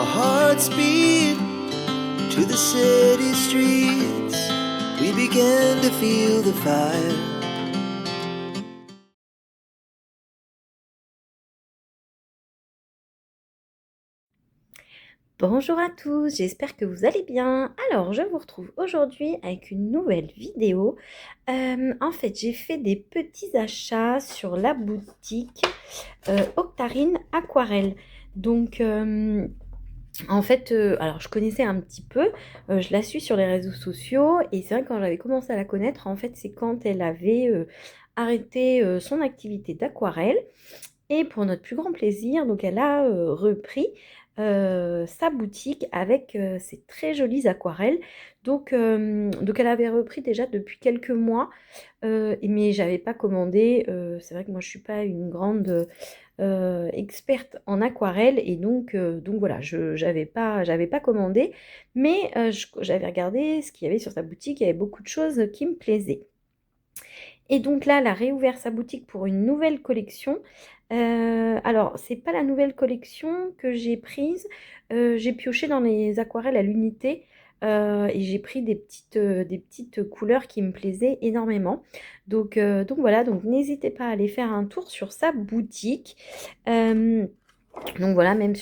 Our hearts beat to the city streets. We began to feel the fire. Bonjour à tous, j'espère que vous allez bien. Alors, je vous retrouve aujourd'hui avec une nouvelle vidéo. En fait, j'ai fait des petits achats sur la boutique Octarine Aquarelle. Donc, alors je connaissais un petit peu, je la suis sur les réseaux sociaux et c'est vrai que quand j'avais commencé à la connaître, en fait, c'est quand elle avait arrêté son activité d'aquarelle. Et pour notre plus grand plaisir, donc elle a repris sa boutique avec ses très jolies aquarelles. Donc elle avait repris déjà depuis quelques mois, mais j'avais pas commandé. C'est vrai que moi je suis pas une grande experte en aquarelle et donc voilà, j'avais pas commandé, mais j'avais regardé ce qu'il y avait sur sa boutique. Il y avait beaucoup de choses qui me plaisaient. Et donc là, elle a réouvert sa boutique pour une nouvelle collection. Alors, c'est pas la nouvelle collection que j'ai prise. J'ai pioché dans les aquarelles à l'unité et j'ai pris des petites couleurs qui me plaisaient énormément. Donc voilà, donc n'hésitez pas à aller faire un tour sur sa boutique. Euh, donc voilà, même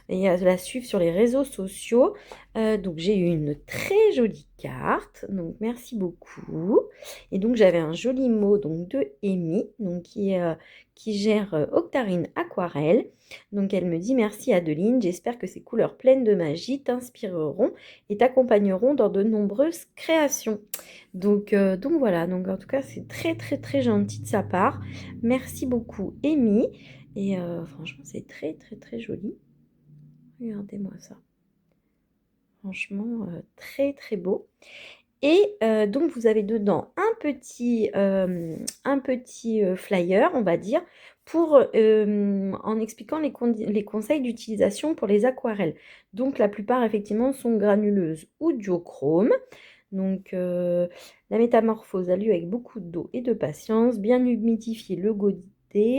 et à la suivre sur les réseaux sociaux. Donc j'ai eu une très jolie carte, donc merci beaucoup. Et donc j'avais un joli mot donc de Amy, donc qui gère Octarine Aquarelle. Donc elle me dit merci Adeline, j'espère que ces couleurs pleines de magie t'inspireront et t'accompagneront dans de nombreuses créations. Donc voilà, donc en tout cas c'est très très très gentil de sa part. Merci beaucoup Amy. Et franchement, c'est très très très joli. Regardez-moi ça. Franchement, très très beau. Et donc, vous avez dedans un petit flyer, on va dire, en expliquant les conseils d'utilisation pour les aquarelles. Donc, la plupart, effectivement, sont granuleuses ou duochrome. Donc, la métamorphose a lieu avec beaucoup d'eau et de patience. Bien humidifier le godet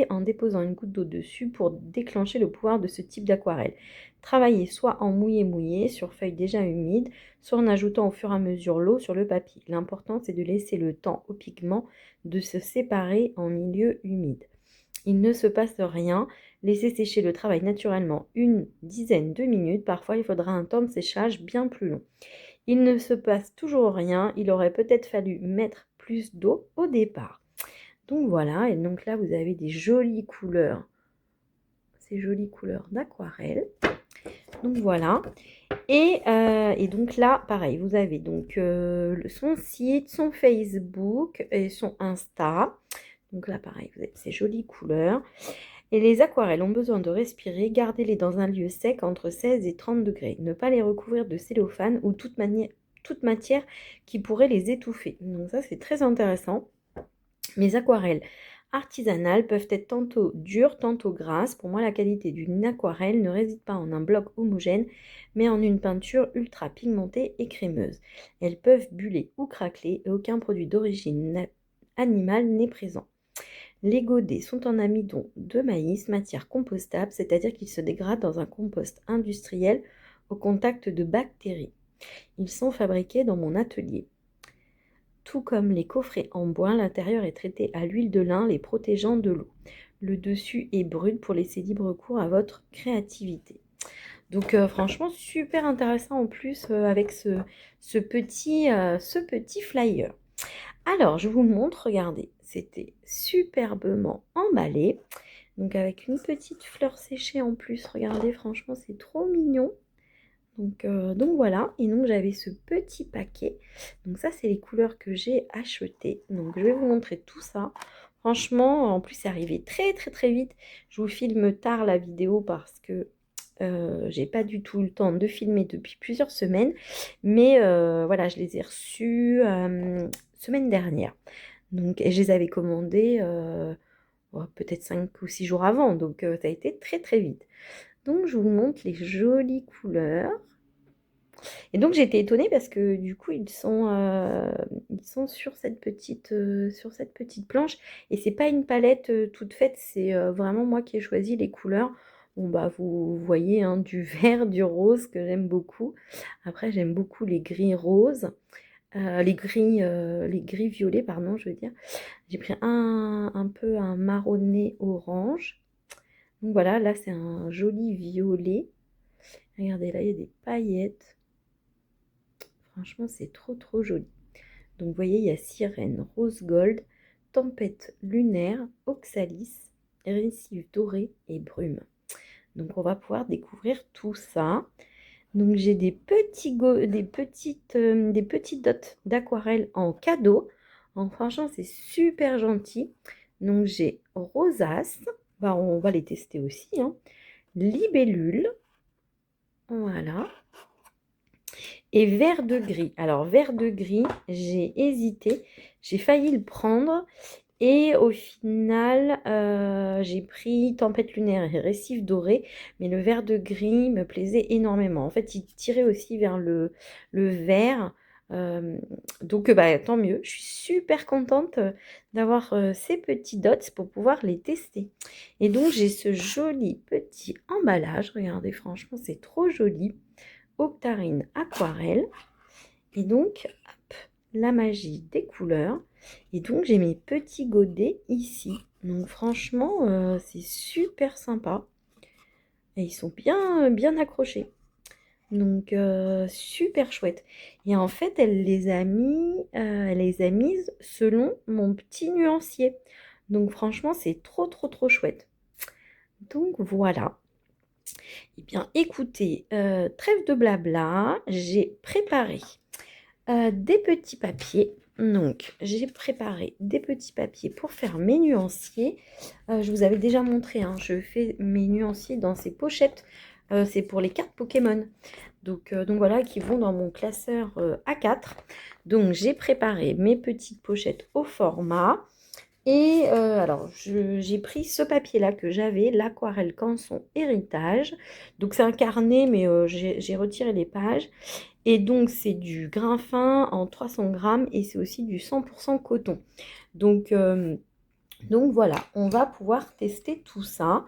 en déposant une goutte d'eau dessus pour déclencher le pouvoir de ce type d'aquarelle. Travailler soit en mouillé-mouillé sur feuilles déjà humides, soit en ajoutant au fur et à mesure l'eau sur le papier. L'important, c'est de laisser le temps au pigment de se séparer en milieu humide. Il ne se passe rien. Laissez sécher le travail naturellement une dizaine de minutes. Parfois, il faudra un temps de séchage bien plus long. Il ne se passe toujours rien, il aurait peut-être fallu mettre plus d'eau au départ. Donc voilà, et donc là vous avez des jolies couleurs, ces jolies couleurs d'aquarelle. Donc voilà, et donc là pareil, vous avez donc son site, son Facebook et son Insta. Donc là pareil, vous avez ces jolies couleurs. Et les aquarelles ont besoin de respirer, gardez-les dans un lieu sec entre 16 et 30 degrés. Ne pas les recouvrir de cellophane ou toute matière qui pourrait les étouffer. Donc ça c'est très intéressant. Mes aquarelles artisanales peuvent être tantôt dures, tantôt grasses. Pour moi, la qualité d'une aquarelle ne réside pas en un bloc homogène, mais en une peinture ultra pigmentée et crémeuse. Elles peuvent buller ou craquer et aucun produit d'origine animale n'est présent. Les godets sont en amidon de maïs, matière compostable, c'est-à-dire qu'ils se dégradent dans un compost industriel au contact de bactéries. Ils sont fabriqués dans mon atelier. Tout comme les coffrets en bois, l'intérieur est traité à l'huile de lin, les protégeant de l'eau. Le dessus est brut pour laisser libre cours à votre créativité. Donc franchement, super intéressant en plus avec ce petit flyer. Alors, je vous montre, regardez, c'était superbement emballé. Donc avec une petite fleur séchée en plus, regardez, franchement, c'est trop mignon. Donc voilà, et donc j'avais ce petit paquet. Donc ça, c'est les couleurs que j'ai achetées. Donc je vais vous montrer tout ça. Franchement, en plus, c'est arrivé très très très vite. Je vous filme tard la vidéo parce que j'ai pas du tout le temps de filmer depuis plusieurs semaines. Mais voilà, je les ai reçus semaine dernière. Donc, et je les avais commandés peut-être 5 ou 6 jours avant. Donc ça a été très très vite. Donc je vous montre les jolies couleurs. Et donc j'ai été étonnée parce que du coup ils sont sur cette petite planche et c'est pas une palette toute faite, c'est vraiment moi qui ai choisi les couleurs. Bon, bah, vous voyez, hein, du vert, du rose que j'aime beaucoup. Après, j'aime beaucoup les gris roses, les gris violets, pardon, je veux dire. J'ai pris un peu un marronné orange. Donc voilà, là, c'est un joli violet. Regardez, là, il y a des paillettes. Franchement, c'est trop, trop joli. Donc, vous voyez, il y a sirène, rose gold, tempête lunaire, oxalis, récif doré et brume. Donc, on va pouvoir découvrir tout ça. Donc, j'ai des petites dots d'aquarelle en cadeau. Donc, franchement, c'est super gentil. Donc, j'ai rosace. Bah, on va les tester aussi, hein. Libellule. Voilà. Et vert de gris. Alors, vert de gris, j'ai hésité. J'ai failli le prendre. Et au final, j'ai pris tempête lunaire et récif doré. Mais le vert de gris me plaisait énormément. En fait, il tirait aussi vers le vert. Euh, donc, bah, tant mieux. Je suis super contente d'avoir ces petits dots pour pouvoir les tester. Et donc, j'ai ce joli petit emballage. Regardez, franchement, c'est trop joli. Octarine aquarelle. Et donc, hop, la magie des couleurs. Et donc, j'ai mes petits godets ici. Donc, franchement, c'est super sympa. Et ils sont bien, bien accrochés. Donc, super chouette. Et en fait, elle les a mises selon mon petit nuancier. Donc, franchement, c'est trop, trop, trop chouette. Donc, voilà. Eh bien, écoutez, trêve de blabla, j'ai préparé des petits papiers. Donc, j'ai préparé des petits papiers pour faire mes nuanciers. Je vous avais déjà montré, hein, je fais mes nuanciers dans ces pochettes. C'est pour les cartes Pokémon. Donc voilà, qui vont dans mon classeur A4. Donc, j'ai préparé mes petites pochettes au format. Et alors, j'ai pris ce papier-là que j'avais, l'aquarelle Canson Héritage. Donc, c'est un carnet, mais j'ai retiré les pages. Et donc, c'est du grain fin en 300 grammes et c'est aussi du 100% coton. Donc, voilà, on va pouvoir tester tout ça.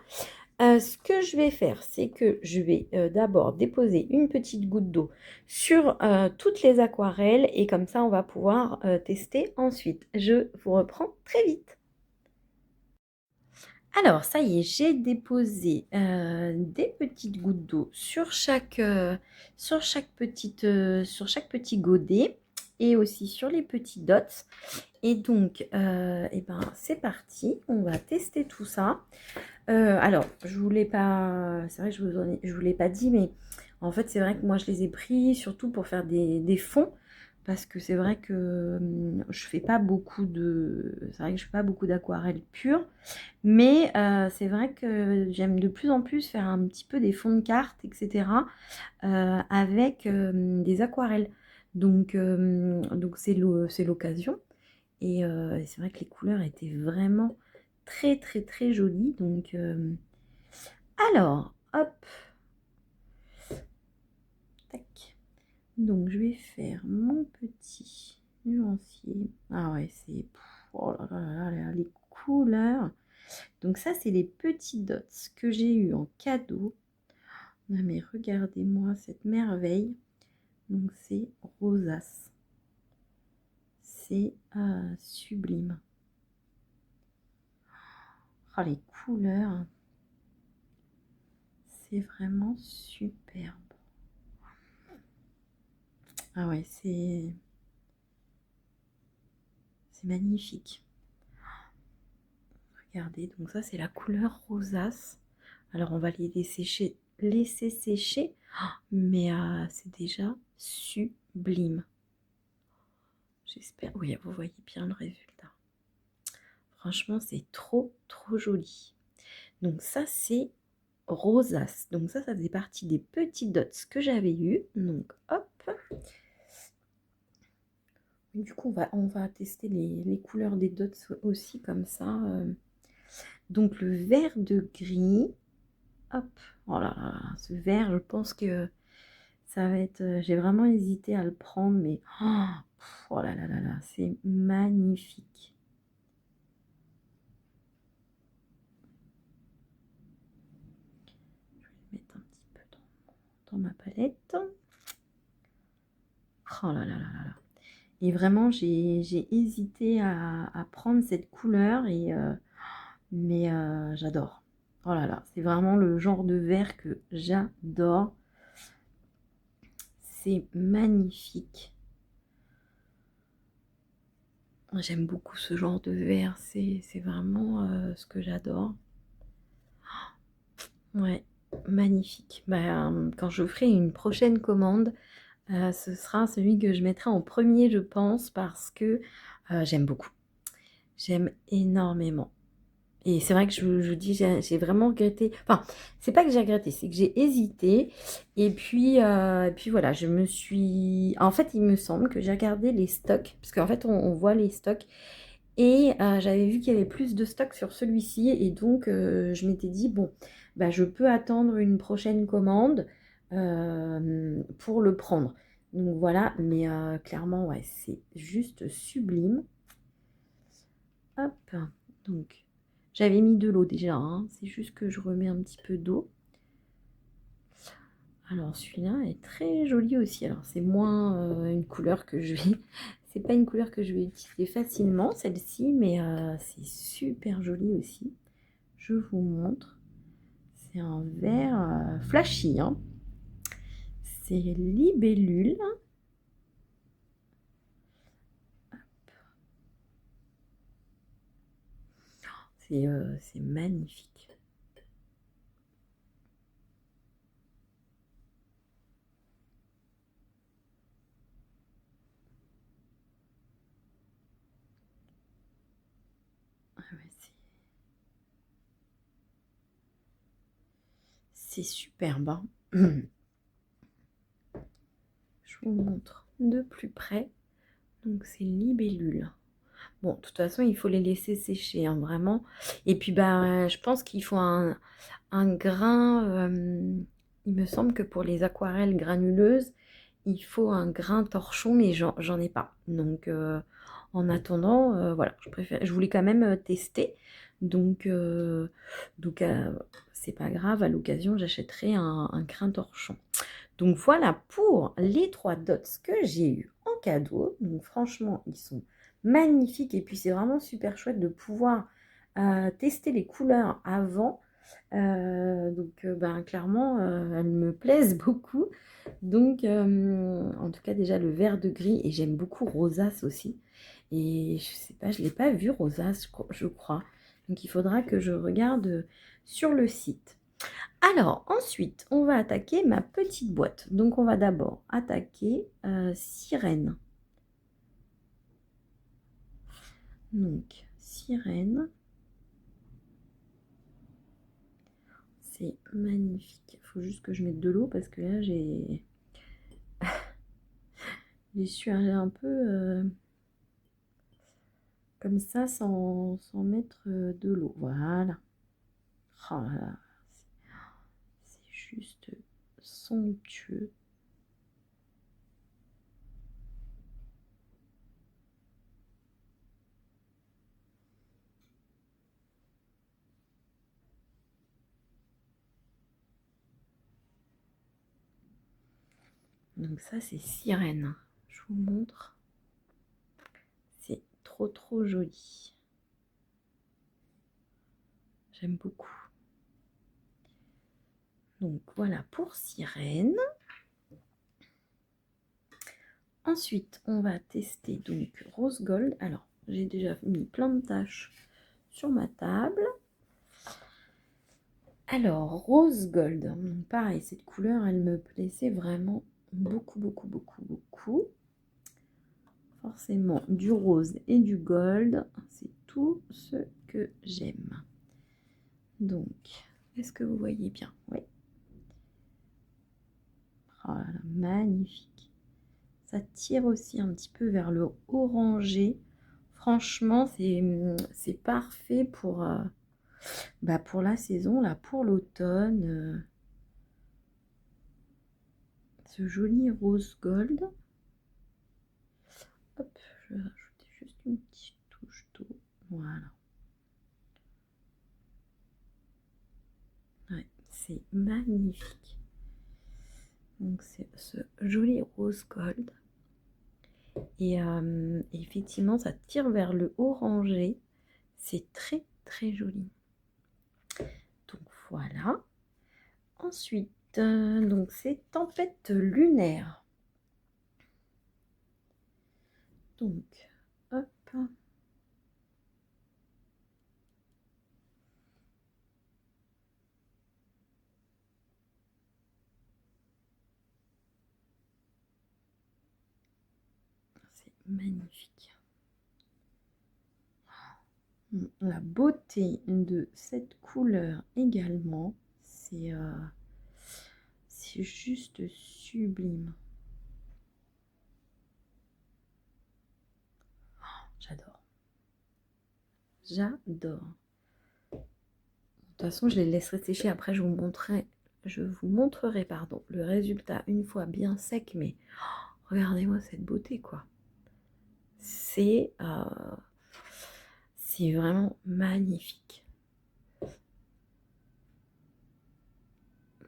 Ce que je vais faire, c'est que je vais d'abord déposer une petite goutte d'eau sur toutes les aquarelles et comme ça, on va pouvoir tester ensuite. Je vous reprends très vite. Alors, ça y est, j'ai déposé des petites gouttes d'eau sur chaque petit godet et aussi sur les petits dots. Et donc, eh ben, c'est parti, on va tester tout ça. Alors, je voulais pas, c'est vrai que je vous l'ai pas dit, mais en fait, c'est vrai que moi, je les ai pris surtout pour faire des fonds. Parce que c'est vrai que c'est vrai que je fais pas beaucoup d'aquarelle pure. Mais c'est vrai que j'aime de plus en plus faire un petit peu des fonds de cartes, etc. Avec des aquarelles. Donc c'est l'occasion. Et c'est vrai que les couleurs étaient vraiment très très très jolies. Donc alors, hop, tac. Donc je vais faire mon petit nuancier. Ah ouais, oh là là là là, les couleurs. Donc ça, c'est les petits dots que j'ai eu en cadeau. Non mais regardez-moi cette merveille. Donc c'est rosace. C'est sublime. Oh, les couleurs, c'est vraiment superbe. Ah ouais, c'est magnifique. Regardez, donc ça c'est la couleur rosace. Alors on va laisser sécher, mais c'est déjà sublime. J'espère, oui, vous voyez bien le résultat. Franchement, c'est trop, trop joli. Donc ça, c'est rosace. Donc ça faisait partie des petits dots que j'avais eu. Donc hop. Du coup, on va tester les couleurs des dots aussi comme ça. Donc le vert de gris. Hop. Oh là là, ce vert, je pense que ça va être... j'ai vraiment hésité à le prendre, mais... oh là là là là, c'est magnifique. dans ma palette. Oh là là là là là. Et vraiment, j'ai hésité à prendre cette couleur, mais j'adore. Oh là là, c'est vraiment le genre de vert que j'adore. C'est magnifique. J'aime beaucoup ce genre de vert, c'est vraiment ce que j'adore. Ouais, magnifique. Bah, quand je ferai une prochaine commande, ce sera celui que je mettrai en premier, je pense, parce que j'aime beaucoup. J'aime énormément. Et c'est vrai que je vous dis, j'ai vraiment regretté. Enfin, c'est pas que j'ai regretté, c'est que j'ai hésité. Et puis voilà, je me suis. En fait, il me semble que j'ai regardé les stocks, parce qu'en fait, on voit les stocks. Et j'avais vu qu'il y avait plus de stocks sur celui-ci. Et donc, je m'étais dit, bon, bah, je peux attendre une prochaine commande pour le prendre. Donc voilà, mais clairement, ouais, c'est juste sublime. Hop, donc. J'avais mis de l'eau déjà, hein. C'est juste que je remets un petit peu d'eau. Alors celui-là est très joli aussi. Alors c'est moins une couleur que je vais... C'est pas une couleur que je vais utiliser facilement, celle-ci, mais c'est super joli aussi. Je vous montre. C'est un vert flashy, hein. C'est libellule. C'est magnifique. Ah ouais, c'est superbe, hein. Je vous montre de plus près. Donc c'est libellule. Bon, de toute façon, il faut les laisser sécher, hein, vraiment. Et puis, bah, je pense qu'il faut un grain. Il me semble que pour les aquarelles granuleuses, il faut un grain torchon, mais j'en ai pas. Donc, en attendant, voilà, je voulais quand même tester. Donc, c'est pas grave, à l'occasion, j'achèterai un grain torchon. Donc, voilà pour les 3 dots que j'ai eu en cadeau. Donc, franchement, ils sont magnifiques. Et puis, c'est vraiment super chouette de pouvoir tester les couleurs avant. Donc, ben, clairement, elles me plaisent beaucoup. Donc, en tout cas, déjà le vert de gris. Et j'aime beaucoup rosace aussi. Et je sais pas, je ne l'ai pas vu rosace, je crois. Donc, il faudra que je regarde sur le site. Alors, ensuite, on va attaquer ma petite boîte. Donc, on va d'abord attaquer Sirène. Donc, Sirène. C'est magnifique. Il faut juste que je mette de l'eau parce que là, j'ai su un peu comme ça sans mettre de l'eau. Voilà. Oh là là, c'est juste somptueux. Donc ça, c'est Sirène. Je vous montre. C'est trop joli. J'aime beaucoup. Donc voilà pour Sirène. Ensuite, on va tester donc Rose Gold. Alors, j'ai déjà mis plein de taches sur ma table. Alors, Rose Gold. Pareil, cette couleur, elle me plaisait vraiment beaucoup. Forcément, du rose et du gold, c'est tout ce que j'aime. Donc, est-ce que vous voyez bien? Oui. Oh là là, magnifique. Ça tire aussi un petit peu vers le orangé. Franchement, c'est parfait pour la saison, là, pour l'automne. Ce joli rose gold. Hop, je vais rajouter juste une petite touche d'eau. Voilà. Ouais, c'est magnifique. Donc c'est ce joli rose gold. Et effectivement, ça tire vers le orangé. C'est très très joli. Donc voilà. Ensuite, donc c'est tempête lunaire. Donc, hop. C'est magnifique. La beauté de cette couleur également, c'est juste sublime. J'adore. J'adore. De toute façon, je les laisserai sécher. Après, je vous montrerai, pardon, le résultat une fois bien sec. Mais regardez-moi cette beauté, quoi. C'est vraiment magnifique.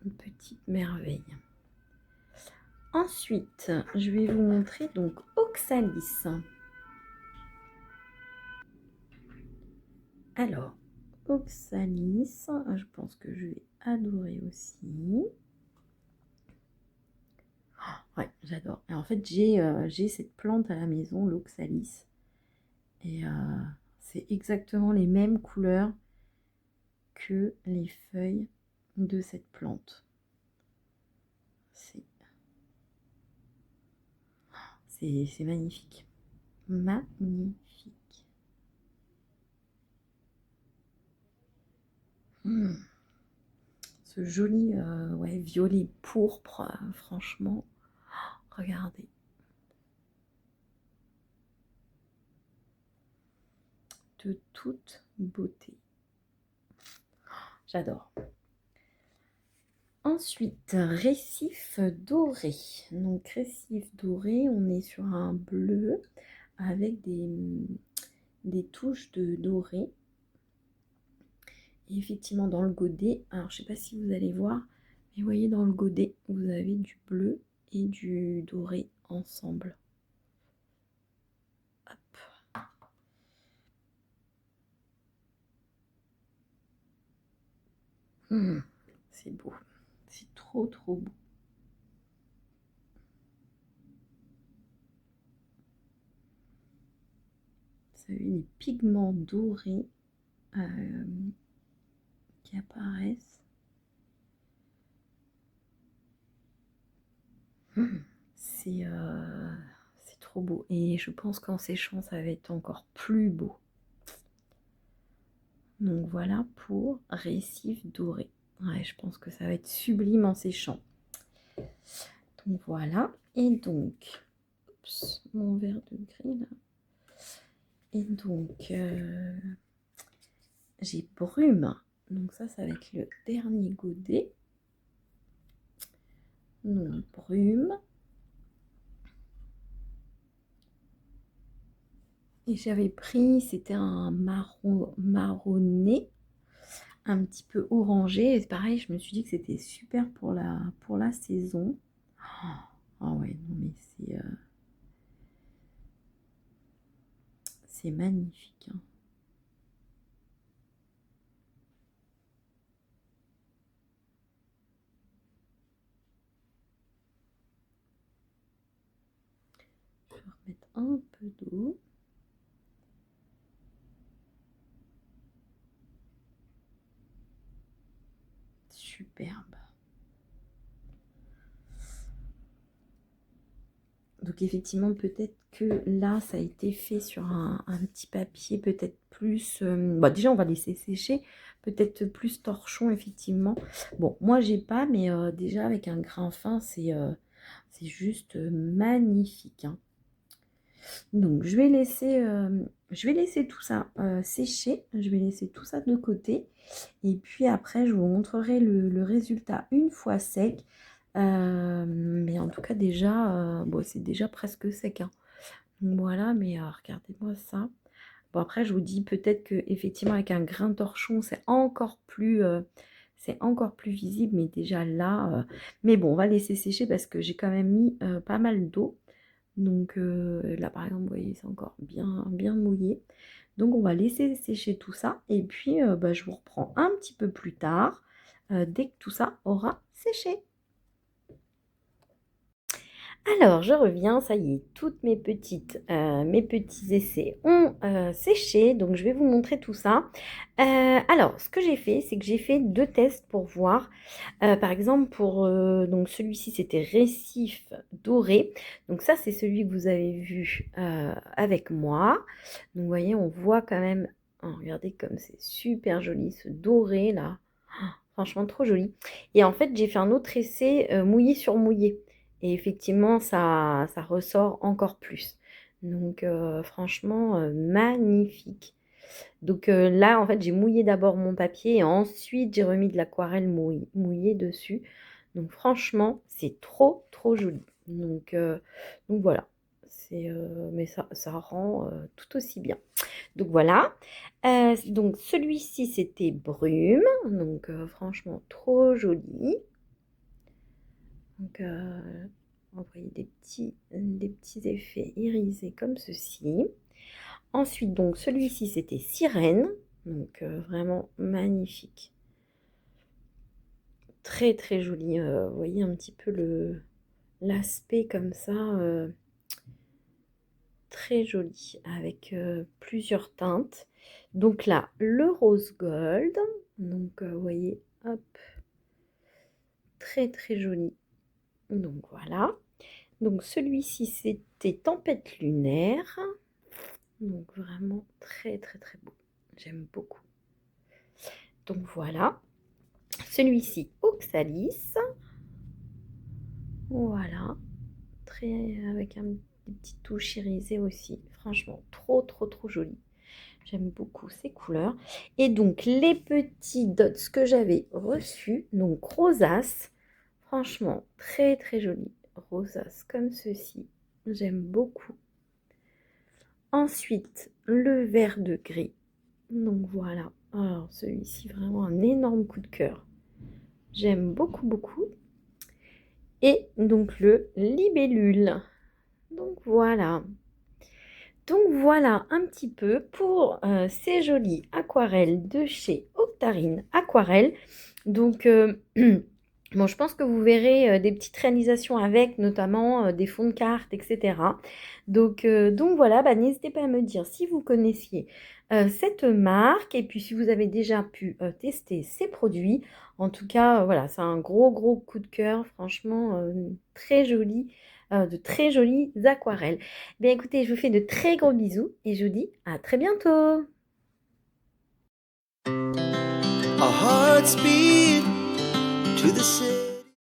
Une petite merveille. Ensuite, je vais vous montrer donc Oxalis. Alors, Oxalis, je pense que je vais adorer aussi. Ouais, j'adore. Et en fait, j'ai cette plante à la maison, l'Oxalis. Et c'est exactement les mêmes couleurs que les feuilles de cette plante. C'est magnifique. Magnifique. Ce joli ouais, violet pourpre, franchement, regardez. De toute beauté. J'adore. Ensuite, récif doré. Donc, récif doré, on est sur un bleu avec des touches de doré. Et effectivement, dans le godet, alors je ne sais pas si vous allez voir, mais vous voyez dans le godet, vous avez du bleu et du doré ensemble. Hop. C'est beau. C'est trop trop beau. Vous avez les pigments dorés qui apparaissent. C'est trop beau. Et je pense qu'en séchant, ça va être encore plus beau. Donc voilà pour récif doré. Ouais, je pense que ça va être sublime en séchant. Donc voilà. Et donc, oups, mon verre de gris là. Et donc, j'ai brume. Donc ça va être le dernier godet. Donc brume. Et j'avais pris, c'était un marronné, un petit peu orangé. Et c'est pareil, je me suis dit que c'était super pour la saison. Ah ouais, non mais c'est magnifique. Hein. Je vais remettre un peu d'eau. Superbe. Donc effectivement, peut-être que là, ça a été fait sur un petit papier, peut-être plus... bah déjà, on va laisser sécher, peut-être plus torchon, effectivement. Bon, moi, j'ai pas, mais déjà, avec un grain fin, c'est juste magnifique. Hein. Donc, je vais laisser tout ça sécher. Je vais laisser tout ça de côté. Et puis après, je vous montrerai le résultat une fois sec. Mais en tout cas, déjà, bon, c'est déjà presque sec. Hein. Donc voilà, mais regardez-moi ça. Bon, après, je vous dis peut-être que effectivement avec un grain torchon, c'est encore plus c'est encore plus visible, mais déjà là, mais bon, on va laisser sécher parce que j'ai quand même mis pas mal d'eau. Donc là, par exemple, vous voyez, c'est encore bien, bien mouillé. Donc on va laisser sécher tout ça et puis bah, je vous reprends un petit peu plus tard dès que tout ça aura séché. Alors, je reviens, ça y est, toutes mes petits essais ont séché, donc je vais vous montrer tout ça. Alors, ce que j'ai fait, c'est que j'ai fait 2 tests pour voir. Par exemple, pour donc celui-ci, c'était récif doré. Donc ça, c'est celui que vous avez vu avec moi. Donc, vous voyez, on voit quand même, oh, regardez comme c'est super joli, ce doré là. Oh, franchement, trop joli. Et en fait, j'ai fait un autre essai mouillé sur mouillé. Et effectivement, ça ressort encore plus. Donc, franchement, magnifique. Donc là, en fait, j'ai mouillé d'abord mon papier et ensuite j'ai remis de l'aquarelle mouillée dessus. Donc franchement, c'est trop, trop joli. Donc voilà. Mais ça rend tout aussi bien. Donc voilà. Donc celui-ci, c'était brume. Donc franchement, trop joli. Donc, on voyait des petits effets irisés comme ceci. Ensuite, donc, celui-ci, c'était sirène. Donc, vraiment magnifique. Très, très joli. Vous voyez un petit peu l'aspect comme ça. Très joli. Avec plusieurs teintes. Donc là, le rose gold. Donc, vous voyez, hop. Très, très joli. Donc, voilà. Donc celui-ci, c'était Tempête lunaire. Donc vraiment très très très beau. J'aime beaucoup. Donc voilà. Celui-ci, Oxalis. Voilà. Très avec des petites touches irisées aussi. Franchement, trop trop trop joli. J'aime beaucoup ces couleurs. Et donc les petits dots que j'avais reçus, donc rosace. Franchement, très très joli. Rosace comme ceci. J'aime beaucoup. Ensuite, le vert de gris. Donc voilà. Alors celui-ci, vraiment un énorme coup de cœur. J'aime beaucoup, beaucoup. Et donc le libellule. Donc voilà. Donc voilà un petit peu pour ces jolies aquarelles de chez Octarine Aquarelle. Donc bon, je pense que vous verrez des petites réalisations avec, notamment des fonds de cartes, etc. Donc voilà, bah, n'hésitez pas à me dire si vous connaissiez cette marque et puis si vous avez déjà pu tester ces produits. En tout cas, voilà, c'est un gros, gros coup de cœur. Franchement, très joli, de très jolies aquarelles. Bien écoutez, je vous fais de très gros bisous et je vous dis à très bientôt. Our hearts beat to the city.